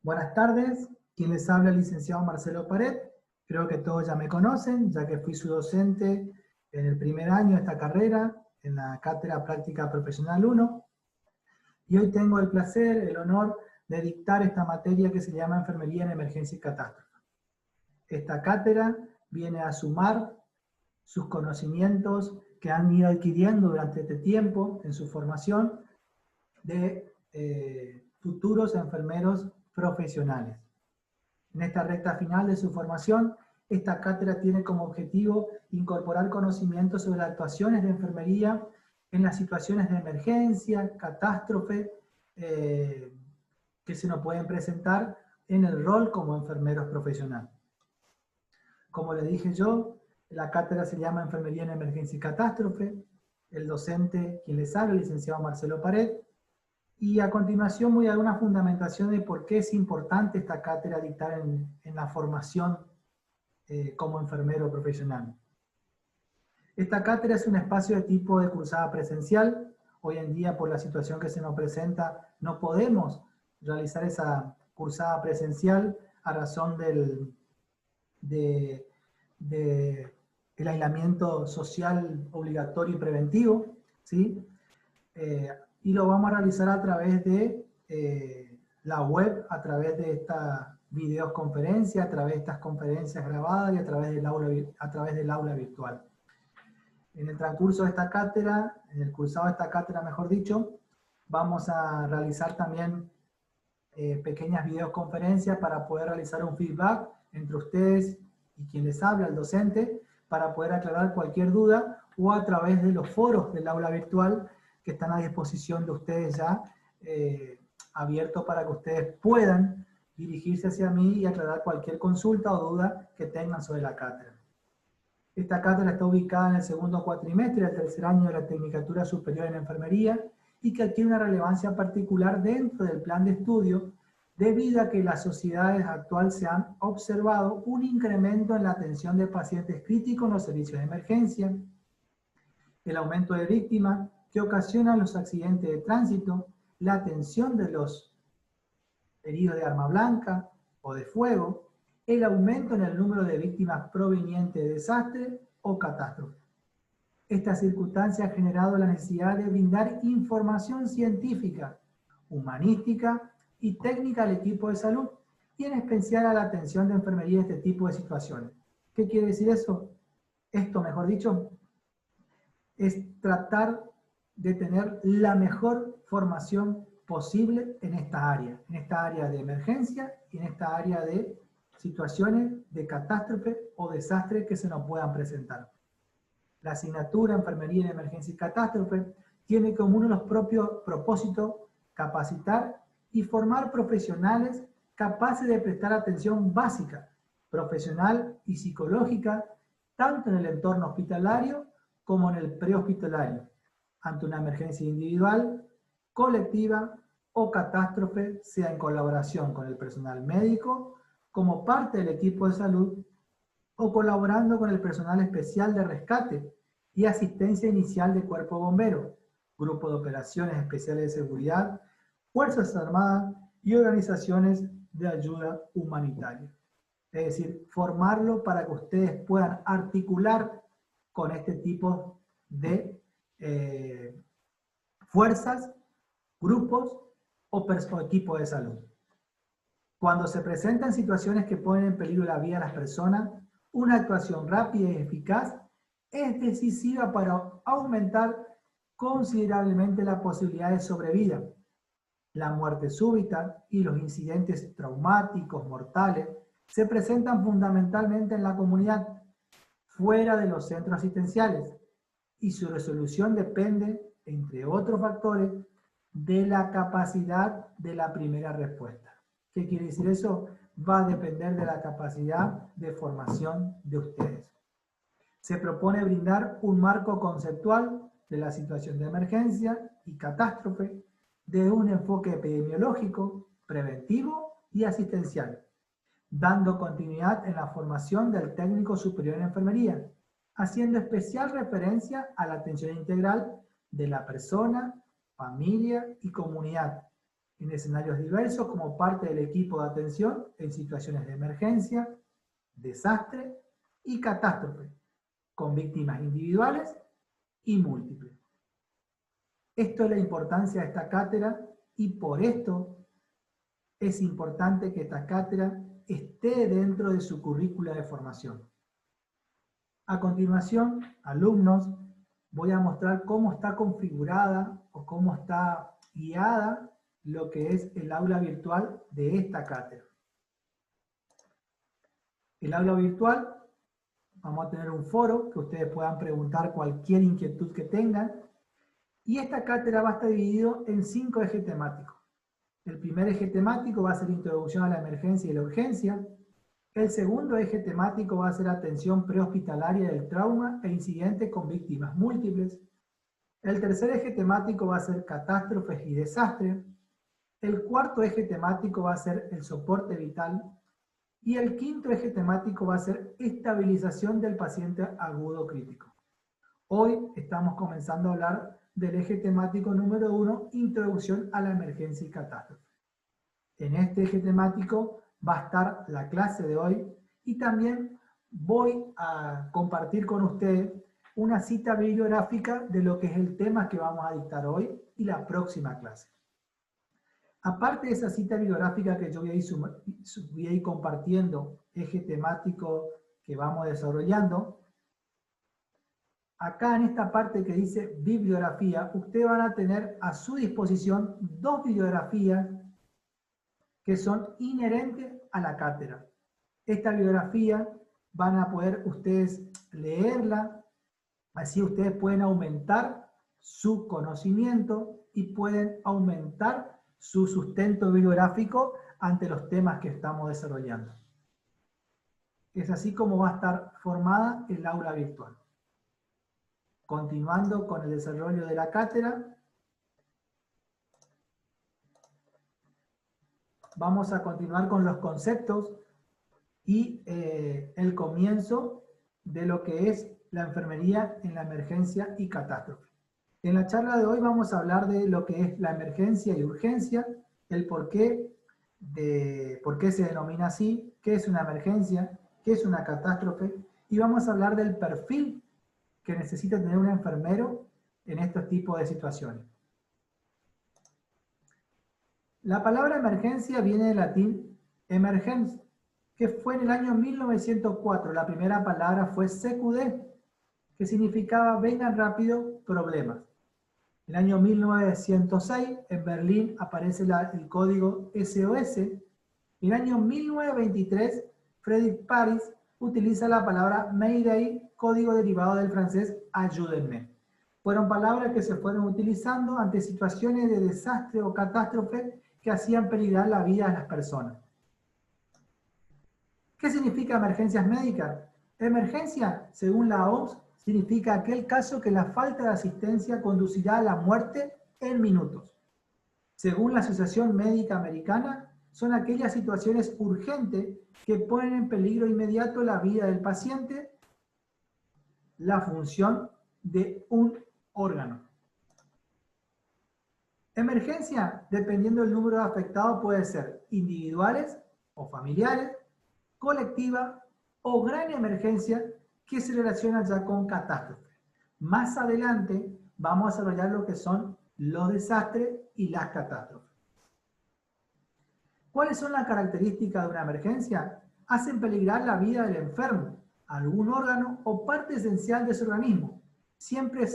Buenas tardes, quien les habla el licenciado Marcelo Pared. Creo que todos ya me conocen, ya que fui su docente en el primer año de esta carrera, en la Cátedra Práctica Profesional 1. Y hoy tengo el placer, el honor de dictar esta materia que se llama Enfermería en Emergencia y Catástrofe. Esta cátedra viene a sumar sus conocimientos que han ido adquiriendo durante este tiempo en su formación de futuros enfermeros profesionales. En esta recta final de su formación, esta cátedra tiene como objetivo incorporar conocimientos sobre actuaciones de enfermería en las situaciones de emergencia, catástrofe, que se nos pueden presentar en el rol como enfermeros profesionales. Como le dije yo, la cátedra se llama Enfermería en Emergencia y Catástrofe. El docente, quien les habla, el licenciado Marcelo Pared. Y a continuación voy a dar una fundamentación de por qué es importante esta cátedra dictar en la formación como enfermero profesional. Esta cátedra es un espacio de tipo de cursada presencial. Hoy en día, por la situación que se nos presenta, no podemos realizar esa cursada presencial a razón del aislamiento social obligatorio y preventivo, ¿sí? Y lo vamos a realizar a través de la web, a través de esta videoconferencia, a través de estas conferencias grabadas y a través del aula virtual. En el transcurso de esta cátedra, en el cursado de esta cátedra, mejor dicho, vamos a realizar también pequeñas videoconferencias para poder realizar un feedback entre ustedes y quien les habla, el docente, para poder aclarar cualquier duda, o a través de los foros del aula virtual que están a disposición de ustedes ya, abiertos para que ustedes puedan dirigirse hacia mí y aclarar cualquier consulta o duda que tengan sobre la cátedra. Esta cátedra está ubicada en el segundo cuatrimestre del tercer año de la Tecnicatura Superior en Enfermería y que adquiere una relevancia particular dentro del plan de estudio debido a que en las sociedades actuales se han observado un incremento en la atención de pacientes críticos en los servicios de emergencia, el aumento de víctimas que ocasionan los accidentes de tránsito, la atención de los heridos de arma blanca o de fuego, el aumento en el número de víctimas provenientes de desastre o catástrofe. Esta circunstancia ha generado la necesidad de brindar información científica, humanística y técnica al equipo de salud, y en especial a la atención de enfermería en este tipo de situaciones. ¿Qué quiere decir eso? Esto, mejor dicho, es tratar de tener la mejor formación posible en esta área de emergencia y en esta área de situaciones de catástrofe o desastre que se nos puedan presentar. La asignatura Enfermería en Emergencia y Catástrofe tiene como uno de los propios propósitos capacitar y formar profesionales capaces de prestar atención básica, profesional y psicológica, tanto en el entorno hospitalario como en el prehospitalario, ante una emergencia individual, colectiva o catástrofe, sea en colaboración con el personal médico, como parte del equipo de salud, o colaborando con el personal especial de rescate y asistencia inicial de Cuerpo Bombero, Grupo de Operaciones Especiales de Seguridad, Fuerzas Armadas y organizaciones de ayuda humanitaria. Es decir, formarlo para que ustedes puedan articular con este tipo de fuerzas, grupos o equipos de salud. Cuando se presentan situaciones que ponen en peligro la vida de las personas, una actuación rápida y eficaz es decisiva para aumentar considerablemente la posibilidad de sobrevida. La muerte súbita y los incidentes traumáticos mortales se presentan fundamentalmente en la comunidad, fuera de los centros asistenciales, y su resolución depende, entre otros factores, de la capacidad de la primera respuesta. ¿Qué quiere decir eso? Va a depender de la capacidad de formación de ustedes. Se propone brindar un marco conceptual de la situación de emergencia y catástrofe de un enfoque epidemiológico, preventivo y asistencial, dando continuidad en la formación del técnico superior en enfermería, haciendo especial referencia a la atención integral de la persona, familia y comunidad, en escenarios diversos como parte del equipo de atención en situaciones de emergencia, desastre y catástrofe, con víctimas individuales y múltiples. Esto es la importancia de esta cátedra y por esto es importante que esta cátedra esté dentro de su currícula de formación. A continuación, alumnos, voy a mostrar cómo está configurada o cómo está guiada lo que es el aula virtual de esta cátedra. El aula virtual, vamos a tener un foro que ustedes puedan preguntar cualquier inquietud que tengan. Y esta cátedra va a estar dividido en 5 ejes temáticos. El primer eje temático va a ser introducción a la emergencia y la urgencia. El segundo eje temático va a ser atención prehospitalaria del trauma e incidentes con víctimas múltiples. El tercer eje temático va a ser catástrofes y desastres. El cuarto eje temático va a ser el soporte vital. Y el quinto eje temático va a ser estabilización del paciente agudo crítico. Hoy estamos comenzando a hablar del eje temático número 1, introducción a la emergencia y catástrofe. En este eje temático va a estar la clase de hoy y también voy a compartir con ustedes una cita bibliográfica de lo que es el tema que vamos a dictar hoy y la próxima clase. Aparte de esa cita bibliográfica que yo voy a ir compartiendo, eje temático que vamos desarrollando, acá en esta parte que dice bibliografía, ustedes van a tener a su disposición 2 bibliografías que son inherentes a la cátedra. Esta bibliografía van a poder ustedes leerla, así ustedes pueden aumentar su conocimiento y pueden aumentar su sustento bibliográfico ante los temas que estamos desarrollando. Es así como va a estar formada el aula virtual. Continuando con el desarrollo de la cátedra, vamos a continuar con los conceptos y el comienzo de lo que es la enfermería en la emergencia y catástrofe. En la charla de hoy vamos a hablar de lo que es la emergencia y urgencia, el por qué se denomina así, qué es una emergencia, qué es una catástrofe, y vamos a hablar del perfil que necesita tener un enfermero en estos tipos de situaciones. La palabra emergencia viene del latín emergens, que fue en el año 1904. La primera palabra fue CQD, que significaba vengan rápido, problemas. En el año 1906, en Berlín, aparece el código SOS. En el año 1923, Frédéric Paris utiliza la palabra Mayday, código derivado del francés ayúdenme. Fueron palabras que se fueron utilizando ante situaciones de desastre o catástrofe que hacían peligrar la vida de las personas. ¿Qué significa emergencias médicas? Emergencia, según la OMS, significa aquel caso que la falta de asistencia conducirá a la muerte en minutos. Según la Asociación Médica Americana, son aquellas situaciones urgentes que ponen en peligro inmediato la vida del paciente, la función de un órgano. Emergencia, dependiendo del número de afectados, puede ser individuales o familiares, colectiva o gran emergencia que se relaciona ya con catástrofe. Más adelante vamos a desarrollar lo que son los desastres y las catástrofes. ¿Cuáles son las características de una emergencia? Hacen peligrar la vida del enfermo, algún órgano o parte esencial de su organismo. Siempre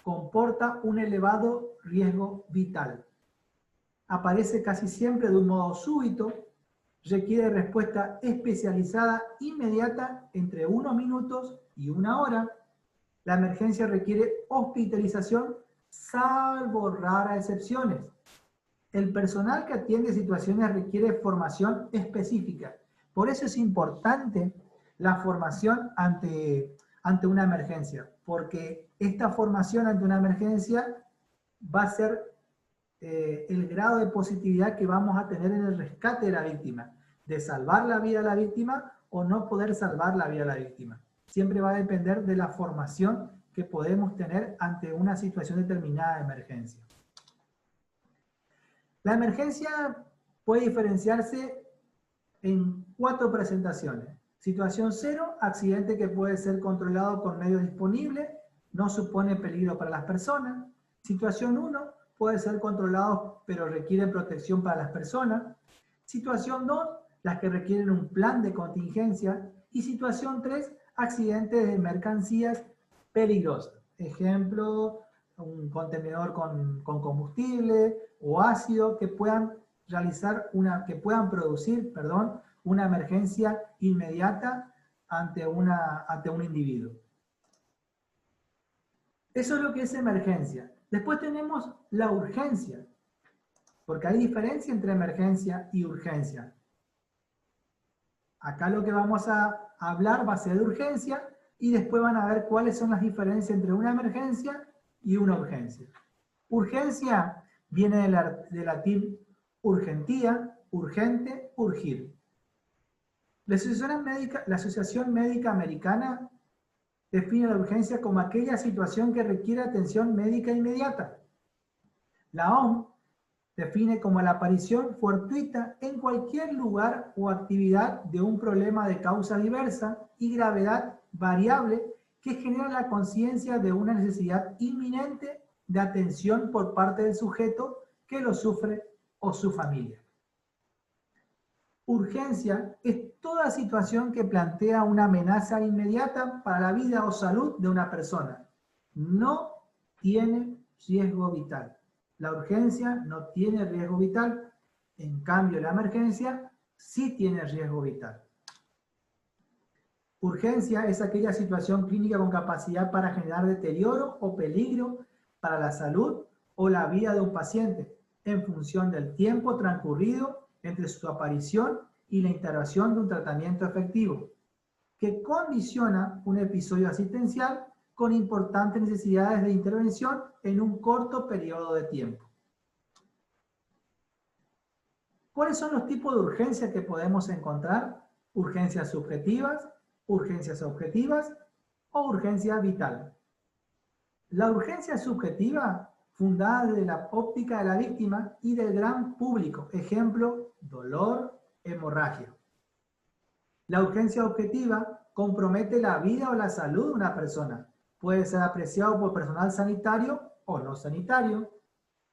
comporta un elevado riesgo vital. Aparece casi siempre de un modo súbito, requiere respuesta especializada inmediata entre unos minutos y una hora. La emergencia requiere hospitalización, salvo raras excepciones. El personal que atiende situaciones requiere formación específica. Por eso es importante la formación ante una emergencia, porque esta formación ante una emergencia va a ser el grado de positividad que vamos a tener en el rescate de la víctima, de salvar la vida de la víctima o no poder salvar la vida de la víctima. Siempre va a depender de la formación que podemos tener ante una situación determinada de emergencia. La emergencia puede diferenciarse en 4 presentaciones. Situación 0, accidente que puede ser controlado con medios disponibles, no supone peligro para las personas. Situación 1, puede ser controlado pero requiere protección para las personas. Situación 2, las que requieren un plan de contingencia. Y situación 3, accidentes de mercancías peligrosas. Ejemplo, un contenedor con combustible o ácido que puedan producir una emergencia inmediata ante un individuo. Eso es lo que es emergencia. Después tenemos la urgencia, porque hay diferencia entre emergencia y urgencia. Acá lo que vamos a hablar va a ser de urgencia y después van a ver cuáles son las diferencias entre una emergencia y una urgencia. Urgencia viene del latín urgentía, urgente, urgir. La Asociación Médica Americana define la urgencia como aquella situación que requiere atención médica inmediata. La OMS define como la aparición fortuita en cualquier lugar o actividad de un problema de causa diversa y gravedad variable que genera la conciencia de una necesidad inminente de atención por parte del sujeto que lo sufre o su familia. Urgencia es toda situación que plantea una amenaza inmediata para la vida o salud de una persona. No tiene riesgo vital. La urgencia no tiene riesgo vital, en cambio la emergencia sí tiene riesgo vital. Urgencia es aquella situación clínica con capacidad para generar deterioro o peligro para la salud o la vida de un paciente, en función del tiempo transcurrido entre su aparición y la interacción de un tratamiento efectivo, que condiciona un episodio asistencial con importantes necesidades de intervención en un corto periodo de tiempo. ¿Cuáles son los tipos de urgencias que podemos encontrar? Urgencias subjetivas, urgencias objetivas o urgencia vital. La urgencia subjetiva, fundada desde la óptica de la víctima y del gran público, ejemplo, dolor, hemorragia. La urgencia objetiva compromete la vida o la salud de una persona. Puede ser apreciado por personal sanitario o no sanitario.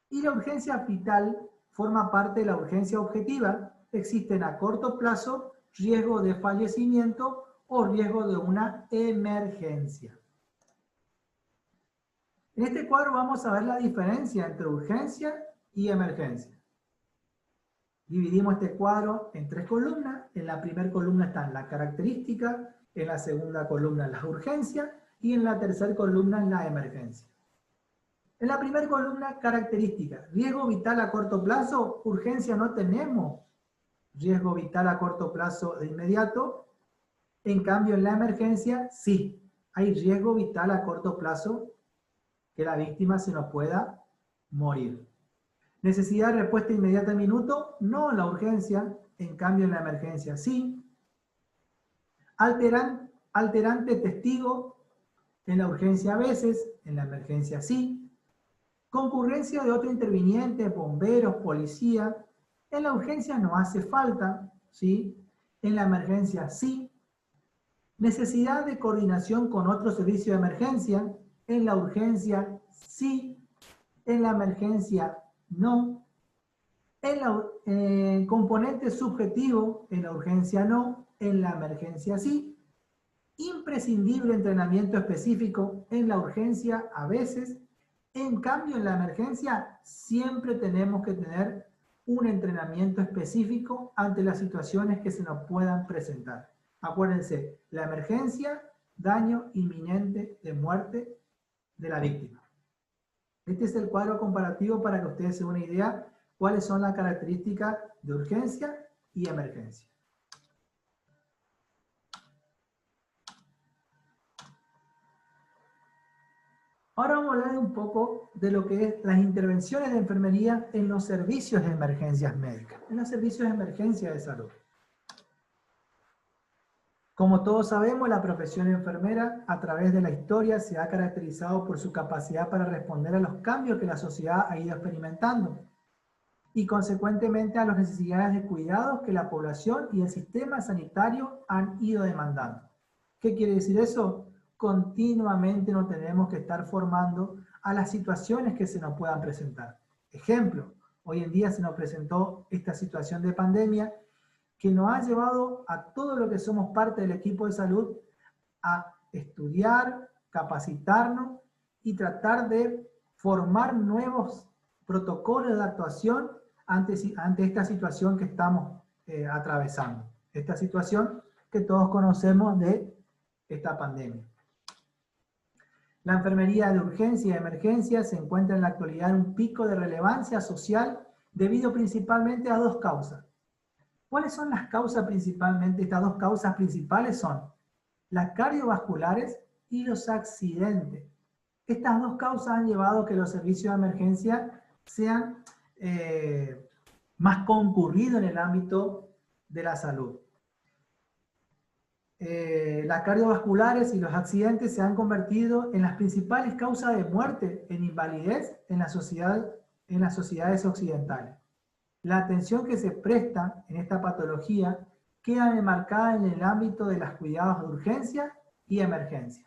Y la urgencia vital forma parte de la urgencia objetiva. Existen a corto plazo riesgo de fallecimiento o riesgo de una emergencia. En este cuadro vamos a ver la diferencia entre urgencia y emergencia. Dividimos este cuadro en 3 columnas. En la primera columna están las características, en la segunda columna las urgencias y en la tercera columna la emergencia. En la primera columna, características. Riesgo vital a corto plazo, urgencia no tenemos riesgo vital a corto plazo de inmediato. En cambio, en la emergencia, sí, hay riesgo vital a corto plazo que la víctima se nos pueda morir. Necesidad de respuesta inmediata en minuto, no en la urgencia, en cambio en la emergencia sí. Alterante testigo, en la urgencia a veces, en la emergencia sí. Concurrencia de otro interviniente, bomberos, policía, en la urgencia no hace falta, ¿sí? En la emergencia sí. Necesidad de coordinación con otro servicio de emergencia, en la urgencia sí. En la emergencia no. Componente subjetivo, en la urgencia no, en la emergencia sí. Imprescindible entrenamiento específico, en la urgencia a veces. En cambio, en la emergencia siempre tenemos que tener un entrenamiento específico ante las situaciones que se nos puedan presentar. Acuérdense, la emergencia, daño inminente de muerte de la víctima. Este es el cuadro comparativo para que ustedes se den una idea cuáles son las características de urgencia y emergencia. Ahora vamos a hablar un poco de lo que es las intervenciones de enfermería en los servicios de emergencias médicas, en los servicios de emergencia de salud. Como todos sabemos, la profesión enfermera a través de la historia se ha caracterizado por su capacidad para responder a los cambios que la sociedad ha ido experimentando. y consecuentemente a las necesidades de cuidados que la población y el sistema sanitario han ido demandando. ¿Qué quiere decir eso? Continuamente nos tenemos que estar formando a las situaciones que se nos puedan presentar. Ejemplo, hoy en día se nos presentó esta situación de pandemia que nos ha llevado a todo lo que somos parte del equipo de salud a estudiar, capacitarnos y tratar de formar nuevos protocolos de actuación ante esta situación que estamos atravesando. Esta situación que todos conocemos de esta pandemia. La enfermería de urgencia y de emergencia se encuentra en la actualidad en un pico de relevancia social debido principalmente a dos causas. ¿Cuáles son las causas principalmente? Estas dos causas principales son las cardiovasculares y los accidentes. Estas dos causas han llevado a que los servicios de emergencia sean más concurridos en el ámbito de la salud. Las cardiovasculares y los accidentes se han convertido en las principales causas de muerte en invalidez en las sociedades occidentales. La atención que se presta en esta patología queda enmarcada en el ámbito de los cuidados de urgencia y emergencia.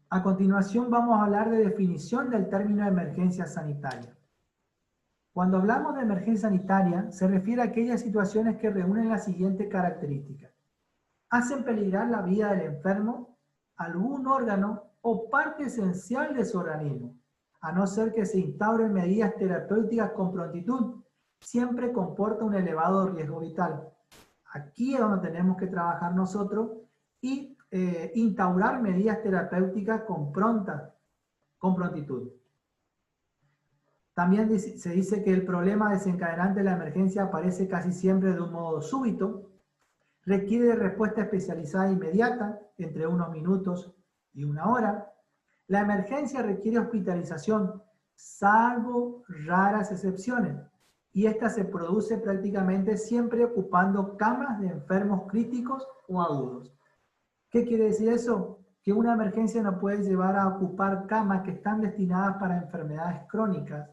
A continuación vamos a hablar de definición del término de emergencia sanitaria. Cuando hablamos de emergencia sanitaria, se refiere a aquellas situaciones que reúnen las siguientes características. Hacen peligrar la vida del enfermo, algún órgano o parte esencial de su organismo, a no ser que se instauren medidas terapéuticas con prontitud, siempre comporta un elevado riesgo vital. Aquí es donde tenemos que trabajar nosotros y instaurar medidas terapéuticas con prontitud. También se dice que el problema desencadenante de la emergencia aparece casi siempre de un modo súbito, requiere de respuesta especializada inmediata, entre unos minutos y una hora. La emergencia requiere hospitalización, salvo raras excepciones, y esta se produce prácticamente siempre ocupando camas de enfermos críticos o agudos. ¿Qué quiere decir eso? Que una emergencia no puede llevar a ocupar camas que están destinadas para enfermedades crónicas,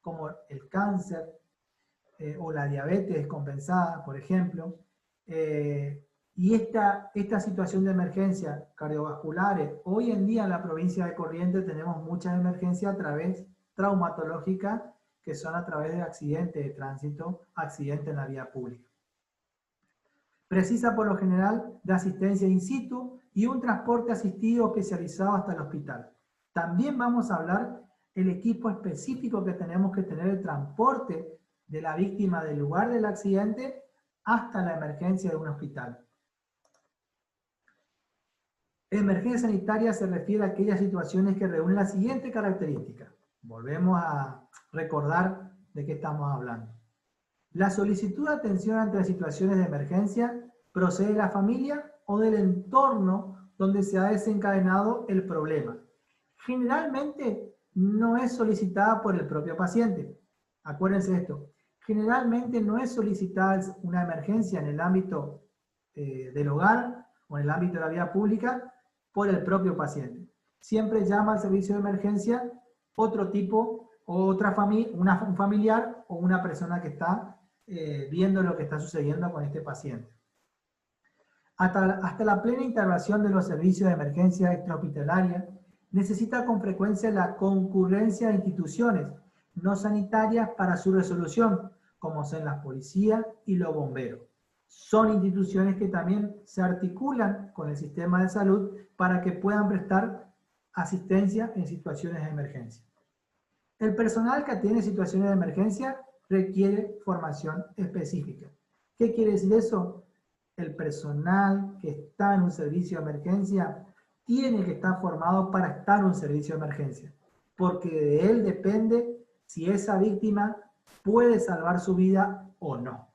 como el cáncer o la diabetes descompensada, por ejemplo. Y esta situación de emergencia cardiovasculares, hoy en día en la provincia de Corrientes tenemos muchas emergencias traumatológicas que son a través de accidentes de tránsito, accidentes en la vía pública. Precisa por lo general de asistencia in situ y un transporte asistido especializado hasta el hospital. También vamos a hablar el equipo específico que tenemos que tener, el transporte de la víctima del lugar del accidente hasta la emergencia de un hospital. Emergencia sanitaria se refiere a aquellas situaciones que reúnen las siguientes características. Volvemos a recordar de qué estamos hablando. La solicitud de atención ante las situaciones de emergencia procede de la familia o del entorno donde se ha desencadenado el problema. Generalmente no es solicitada por el propio paciente. Acuérdense de esto. Generalmente no es solicitada una emergencia en el ámbito del hogar o en el ámbito de la vía pública por el propio paciente. Siempre llama al servicio de emergencia otro tipo, un familiar o una persona que está viendo lo que está sucediendo con este paciente. Hasta la plena integración de los servicios de emergencia extrahospitalaria, necesita con frecuencia la concurrencia de instituciones no sanitarias para su resolución, como son las policías y los bomberos. Son instituciones que también se articulan con el sistema de salud para que puedan prestar asistencia en situaciones de emergencia. El personal que atiende situaciones de emergencia requiere formación específica. ¿Qué quiere decir eso? El personal que está en un servicio de emergencia tiene que estar formado para estar en un servicio de emergencia, porque de él depende si esa víctima puede salvar su vida o no.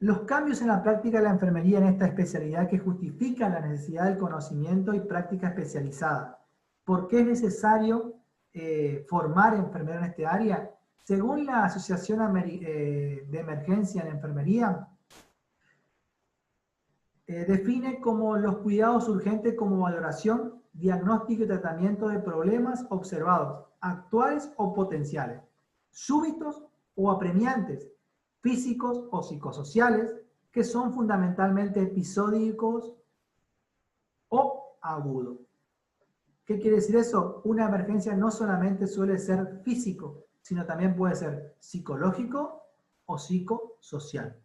Los cambios en la práctica de la enfermería en esta especialidad que justifican la necesidad del conocimiento y práctica especializada. ¿Por qué es necesario formar enfermeros en este área? Según la Asociación de Emergencia en Enfermería, define como los cuidados urgentes como valoración diagnóstico y tratamiento de problemas observados, actuales o potenciales, súbitos o apremiantes, físicos o psicosociales, que son fundamentalmente episódicos o agudos. ¿Qué quiere decir eso? Una emergencia no solamente suele ser físico, sino también puede ser psicológico o psicosocial.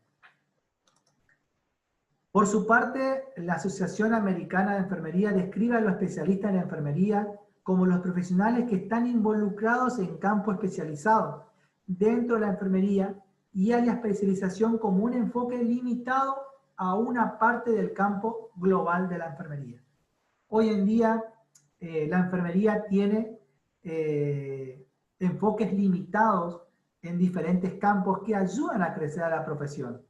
Por su parte, la Asociación Americana de Enfermería describe a los especialistas en enfermería como los profesionales que están involucrados en campo especializado dentro de la enfermería y a la especialización como un enfoque limitado a una parte del campo global de la enfermería. Hoy en día, la enfermería tiene enfoques limitados en diferentes campos que ayudan a crecer a la profesión.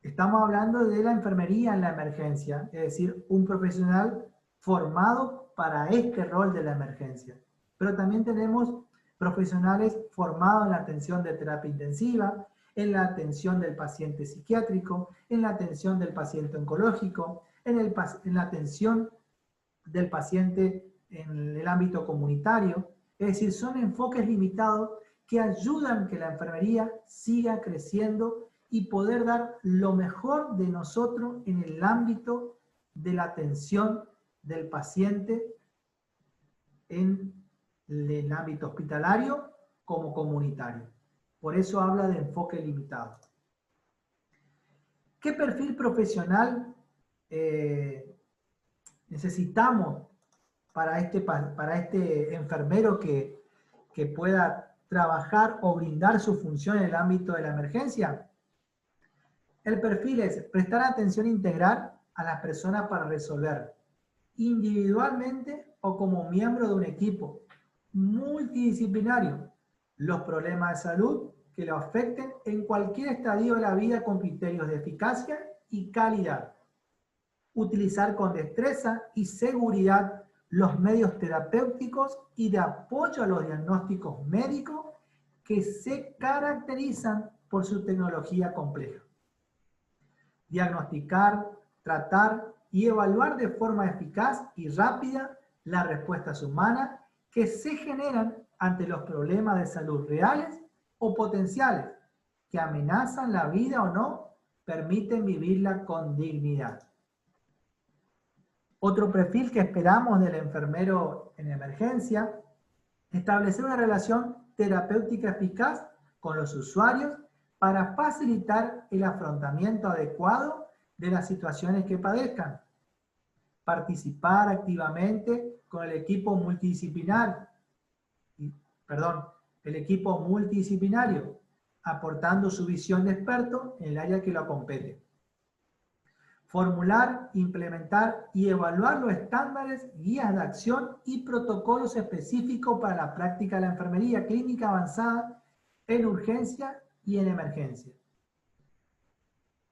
Estamos hablando de la enfermería en la emergencia, es decir, un profesional formado para este rol de la emergencia. Pero también tenemos profesionales formados en la atención de terapia intensiva, en la atención del paciente psiquiátrico, en la atención del paciente oncológico, en la atención del paciente en el ámbito comunitario. Es decir, son enfoques limitados que ayudan a que la enfermería siga creciendo y poder dar lo mejor de nosotros en el ámbito de la atención del paciente en el ámbito hospitalario como comunitario. Por eso habla de enfoque limitado. ¿Qué perfil profesional necesitamos para este enfermero que pueda trabajar o brindar su función en el ámbito de la emergencia? El perfil es prestar atención integral a las personas para resolver individualmente o como miembro de un equipo multidisciplinario los problemas de salud que lo afecten en cualquier estadio de la vida con criterios de eficacia y calidad. Utilizar con destreza y seguridad los medios terapéuticos y de apoyo a los diagnósticos médicos que se caracterizan por su tecnología compleja. Diagnosticar, tratar y evaluar de forma eficaz y rápida las respuestas humanas que se generan ante los problemas de salud reales o potenciales que amenazan la vida o no permiten vivirla con dignidad. Otro perfil que esperamos del enfermero en emergencia, establecer una relación terapéutica eficaz con los usuarios para facilitar el afrontamiento adecuado de las situaciones que padezcan. Participar activamente con el equipo multidisciplinario, aportando su visión de experto en el área que lo compete. Formular, implementar y evaluar los estándares, guías de acción y protocolos específicos para la práctica de la enfermería clínica avanzada en urgencia y en emergencia.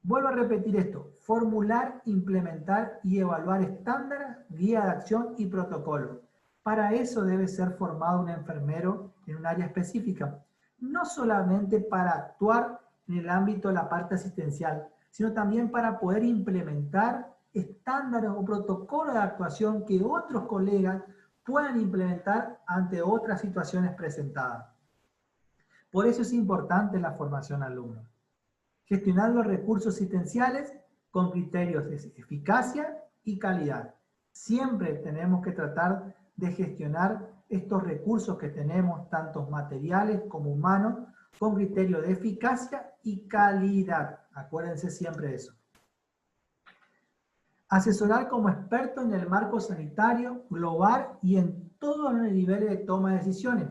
Vuelvo a repetir esto: formular, implementar y evaluar estándares, guías de acción y protocolos. Para eso debe ser formado un enfermero en un área específica, no solamente para actuar en el ámbito de la parte asistencial, sino también para poder implementar estándares o protocolos de actuación que otros colegas puedan implementar ante otras situaciones presentadas. Por eso es importante la formación alumno. Gestionar los recursos asistenciales con criterios de eficacia y calidad. Siempre tenemos que tratar de gestionar estos recursos que tenemos, tanto materiales como humanos, con criterio de eficacia y calidad. Acuérdense siempre de eso. Asesorar como experto en el marco sanitario, global y en todos los niveles de toma de decisiones.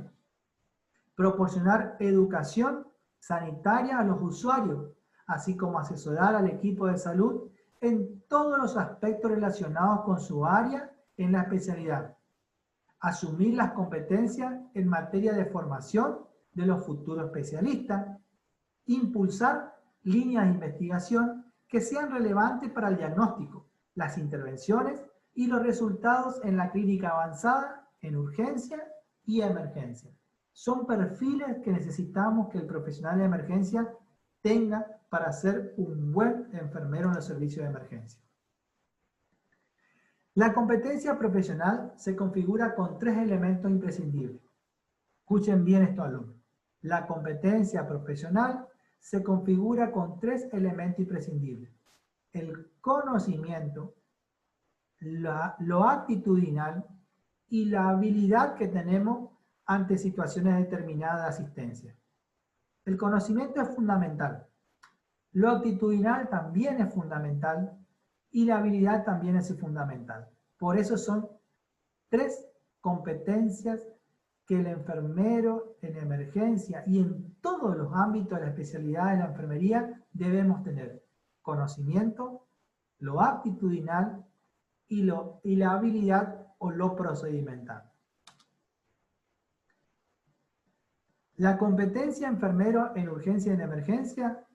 Proporcionar educación sanitaria a los usuarios, así como asesorar al equipo de salud en todos los aspectos relacionados con su área en la especialidad. Asumir las competencias en materia de formación de los futuros especialistas. Impulsar líneas de investigación que sean relevantes para el diagnóstico, las intervenciones y los resultados en la clínica avanzada, en urgencia y emergencia. Son perfiles que necesitamos que el profesional de emergencia tenga para ser un buen enfermero en los servicios de emergencia. La competencia profesional se configura con 3 elementos imprescindibles. Escuchen bien esto, alumnos. La competencia profesional se configura con 3 elementos imprescindibles. El conocimiento, lo actitudinal y la habilidad que tenemos ante situaciones determinadas de asistencia. El conocimiento es fundamental. Lo actitudinal también es fundamental y la habilidad también es fundamental. Por eso son 3 competencias que el enfermero en emergencia y en todos los ámbitos de la especialidad de la enfermería debemos tener. Conocimiento, lo actitudinal y la habilidad o lo procedimental. La competencia enfermero en urgencia y en emergencia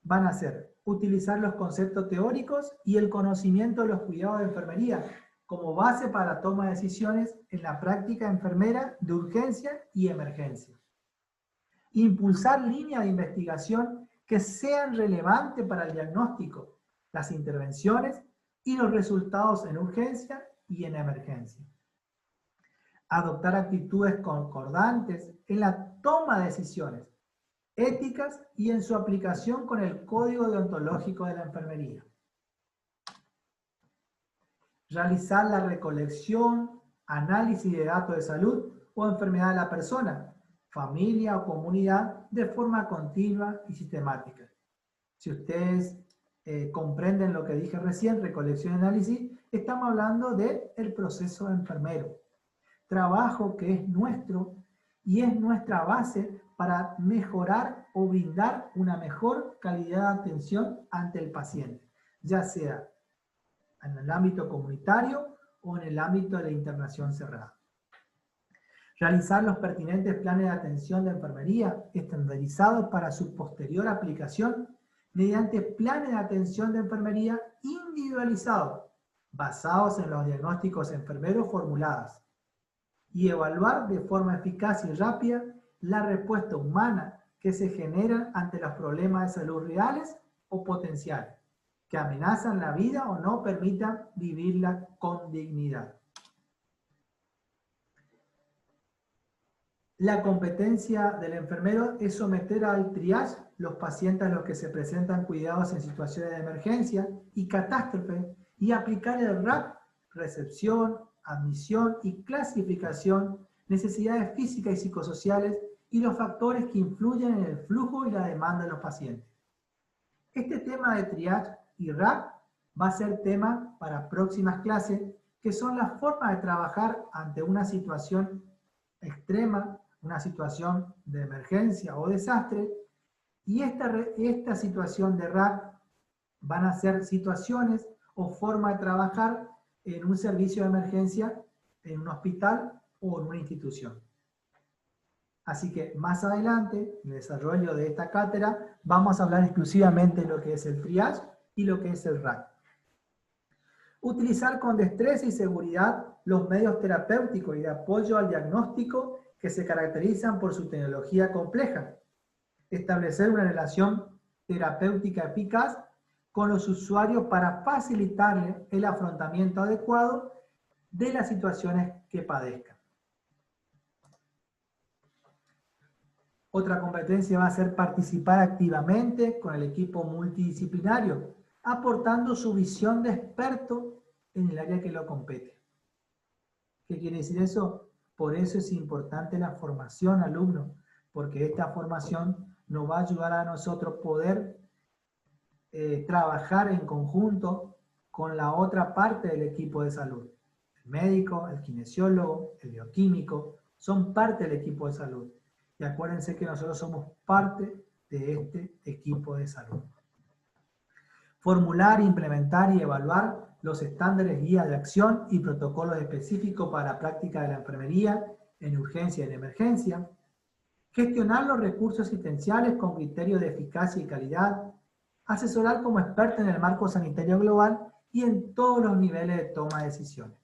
van a ser utilizar los conceptos teóricos y el conocimiento de los cuidados de enfermería como base para la toma de decisiones en la práctica enfermera de urgencia y emergencia. Impulsar líneas de investigación que sean relevantes para el diagnóstico, las intervenciones y los resultados en urgencia y en emergencia. Adoptar actitudes concordantes en la toma de decisiones éticas y en su aplicación con el código deontológico de la enfermería. Realizar la recolección, análisis de datos de salud o enfermedad de la persona, familia o comunidad de forma continua y sistemática. Si ustedes comprenden lo que dije recién, recolección y análisis, estamos hablando del proceso enfermero. Trabajo que es nuestro y es nuestra base para mejorar o brindar una mejor calidad de atención ante el paciente, ya sea en el ámbito comunitario o en el ámbito de la internación cerrada. Realizar los pertinentes planes de atención de enfermería estandarizados para su posterior aplicación mediante planes de atención de enfermería individualizados, basados en los diagnósticos enfermeros formulados, y evaluar de forma eficaz y rápida la respuesta humana que se genera ante los problemas de salud reales o potenciales, que amenazan la vida o no permitan vivirla con dignidad. La competencia del enfermero es someter al triage los pacientes a los que se presentan cuidados en situaciones de emergencia y catástrofe y aplicar el RAP, recepción, admisión y clasificación, necesidades físicas y psicosociales y los factores que influyen en el flujo y la demanda de los pacientes. Este tema de triage y RAP va a ser tema para próximas clases, que son las formas de trabajar ante una situación extrema, una situación de emergencia o desastre, y esta situación de RAP van a ser situaciones o formas de trabajar en un servicio de emergencia, en un hospital o en una institución. Así que más adelante, en el desarrollo de esta cátedra, vamos a hablar exclusivamente de lo que es el triage y lo que es el RAP. Utilizar con destreza y seguridad los medios terapéuticos y de apoyo al diagnóstico que se caracterizan por su tecnología compleja. Establecer una relación terapéutica eficaz con los usuarios para facilitarles el afrontamiento adecuado de las situaciones que padezcan. Otra competencia va a ser participar activamente con el equipo multidisciplinario, aportando su visión de experto en el área que lo compete. ¿Qué quiere decir eso? Por eso es importante la formación, alumnos, porque esta formación nos va a ayudar a nosotros poder trabajar en conjunto con la otra parte del equipo de salud. El médico, el kinesiólogo, el bioquímico, son parte del equipo de salud. Y acuérdense que nosotros somos parte de este equipo de salud. Formular, implementar y evaluar los estándares guía de acción y protocolos específicos para la práctica de la enfermería en urgencia y en emergencia. Gestionar los recursos asistenciales con criterios de eficacia y calidad. Asesorar como experto en el marco sanitario global y en todos los niveles de toma de decisiones.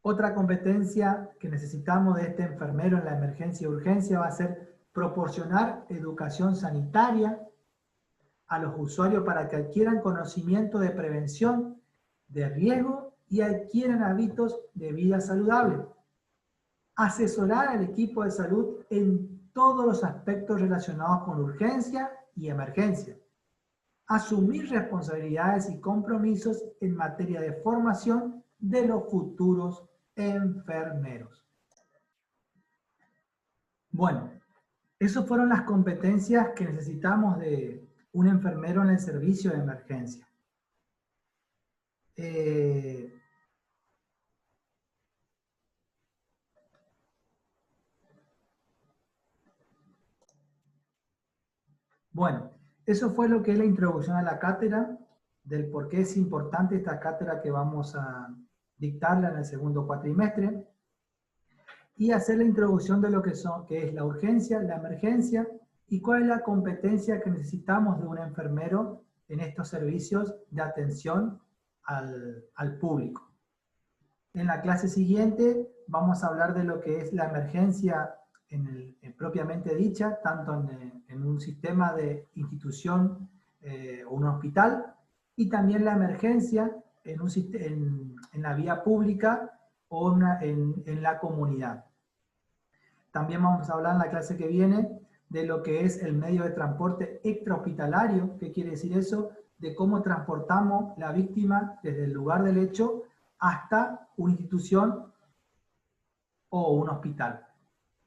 Otra competencia que necesitamos de este enfermero en la emergencia y urgencia va a ser proporcionar educación sanitaria, a los usuarios para que adquieran conocimiento de prevención de riesgo y adquieran hábitos de vida saludable. Asesorar al equipo de salud en todos los aspectos relacionados con urgencia y emergencia. Asumir responsabilidades y compromisos en materia de formación de los futuros enfermeros. Bueno, esas fueron las competencias que necesitamos de un enfermero en el servicio de emergencia. Bueno, eso fue lo que es la introducción a la cátedra, del por qué es importante esta cátedra que vamos a dictarla en el segundo cuatrimestre, y hacer la introducción de lo que es la urgencia, la emergencia, y cuál es la competencia que necesitamos de un enfermero en estos servicios de atención al público. En la clase siguiente vamos a hablar de lo que es la emergencia propiamente dicha, tanto en un sistema de institución o un hospital, y también la emergencia en la vía pública o en la comunidad. También vamos a hablar en la clase que viene de lo que es el medio de transporte extrahospitalario. ¿Qué quiere decir eso? De cómo transportamos la víctima desde el lugar del hecho hasta una institución o un hospital.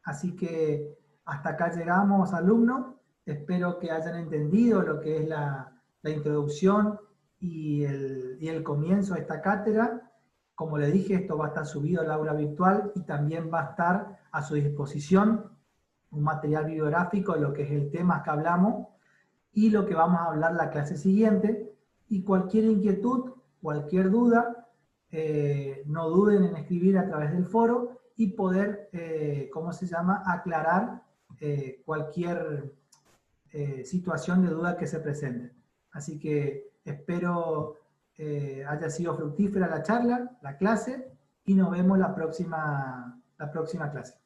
Así que hasta acá llegamos, alumnos. Espero que hayan entendido lo que es la introducción y el comienzo de esta cátedra. Como les dije, esto va a estar subido al aula virtual y también va a estar a su disposición un material bibliográfico de lo que es el tema que hablamos y lo que vamos a hablar la clase siguiente. Y cualquier inquietud, cualquier duda, no duden en escribir a través del foro y poder, aclarar cualquier situación de duda que se presente. Así que espero haya sido fructífera la charla, la clase, y nos vemos la próxima clase.